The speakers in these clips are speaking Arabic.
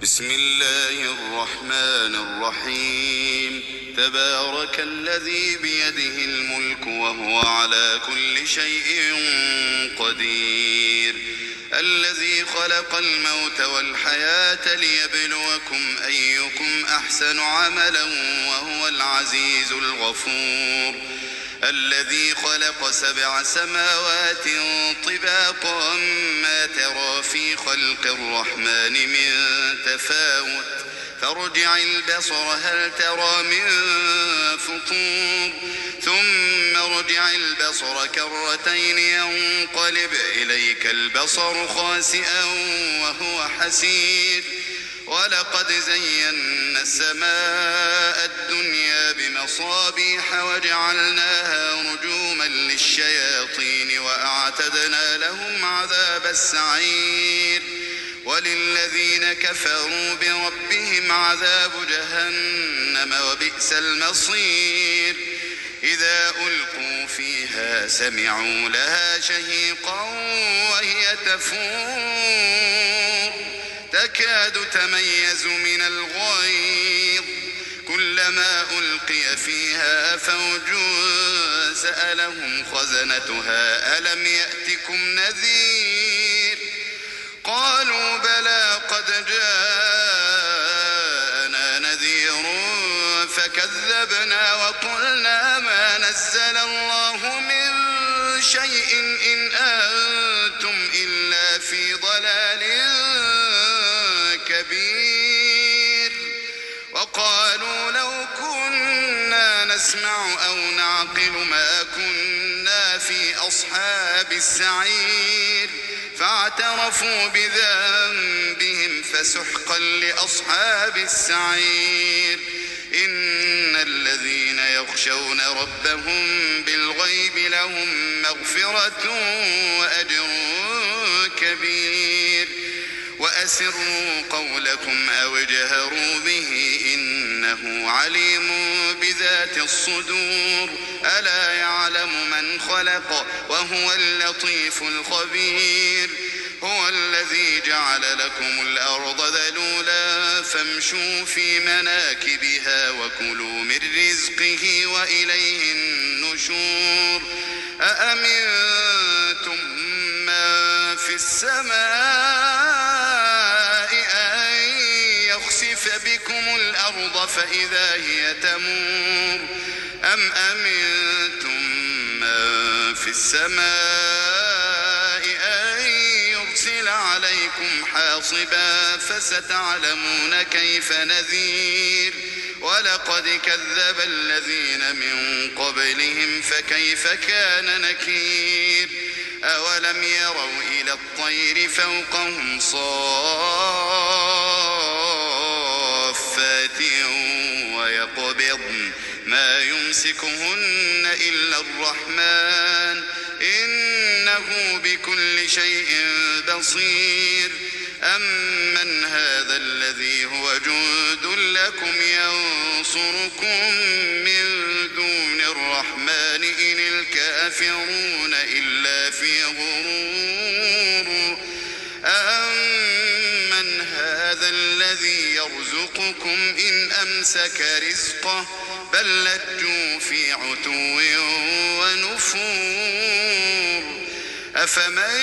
بسم الله الرحمن الرحيم. تبارك الذي بيده الملك وهو على كل شيء قدير، الذي خلق الموت والحياة ليبلوكم أيكم أحسن عملا وهو العزيز الغفور، الذي خلق 7 سماوات طباقا ما ترى في خلق الرحمن من تفاوت فارجع البصر هل ترى من فطور ثم ارجع البصر كرتين ينقلب إليك البصر خاسئا وهو حسير، ولقد زينا السماء الدنيا بمصابيح وجعلناها رجوما للشياطين وأعتدنا لهم عذاب السعير، وللذين كفروا بربهم عذاب جهنم وبئس المصير. إذا ألقوا فيها سمعوا لها شهيقا وهي تفور تكاد تميز من الغيظ، كلما ألقي فيها فوج سألهم خزنتها ألم يأتكم نذير، قالوا بلى قد جاءنا نذير فكذبنا وقلنا ما نزل الله من شيء إن أنتم إلا في ضلال كبير. وقالوا لو كنا نسمع أو نعقل ما كنا في أصحاب السعير، فاعترفوا بذنبهم فسحقا لأصحاب السعير. إن الذين يخشون ربهم بالغيب لهم مغفرة وأجر كبير. وأسروا قولكم أو اجهروا به إنه عليم بذات الصدور، ألا يعلم من خلق وهو اللطيف الخبير. هو الذي جعل لكم الأرض ذلولا فامشوا في مناكبها وكلوا من رزقه وإليه النشور. أأمنتم من في السماء أن يخسف بكم الأرض فإذا هي تمور، أم أمنتم من في السماء أن يرسل عليكم حاصبا فستعلمون كيف نذير. ولقد كذب الذين من قبلهم فكيف كان نكير. أولم يروا إلى الطير فوقهم صافات ويقبضن ما يمسكهن إلا الرحمن إنه بكل شيء بصير. أمن هذا الذي هو جند لكم ينصركم من دون الرحمن إن الكافرون إلا في غرور. أمن هذا الذي يرزقكم إن أمسك رزقه بل لجوا في عتو ونفور. أفمن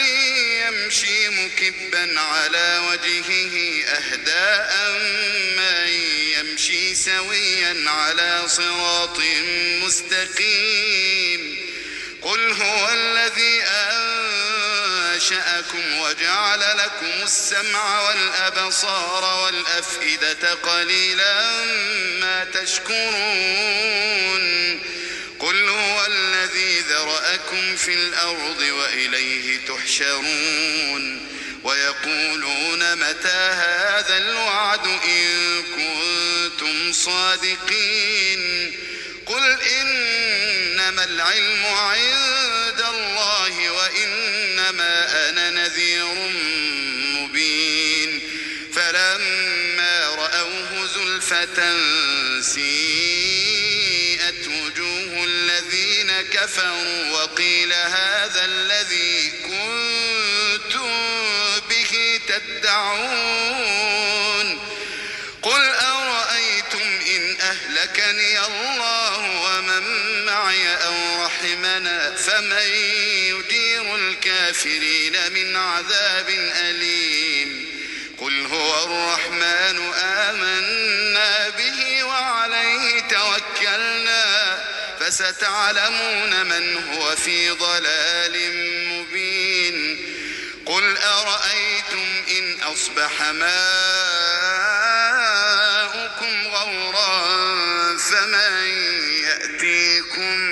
يمشي مكبا على وجهه أهدى أمن يمشي سويا على صراط مستقيم. قل هو الذي أنشأكم وجعل لكم السمع والأبصار والأفئدة قليلا ما تشكرون. قل هو الذي ذرأكم في الأرض وإليه تحشرون. ويقولون متى هذا الوعد إن كنتم صادقين. قل إنما العلم عند الله وإنما أنا نذير مبين. فلما رأوه زلفة سيئت وجوه الذين كفروا وقيل هذا الذي كنتم به تدعون قل أرأيتم إن أهلكني الله ومن معي أو رحمنا فمن يجير الكافرين من عذاب أليم قل هو الرحمن آمنا به وعليه توكلنا فستعلمون من هو في ضلال مبين قل أرأيتم إن أصبح ماؤكم غورا فمن يأتيكم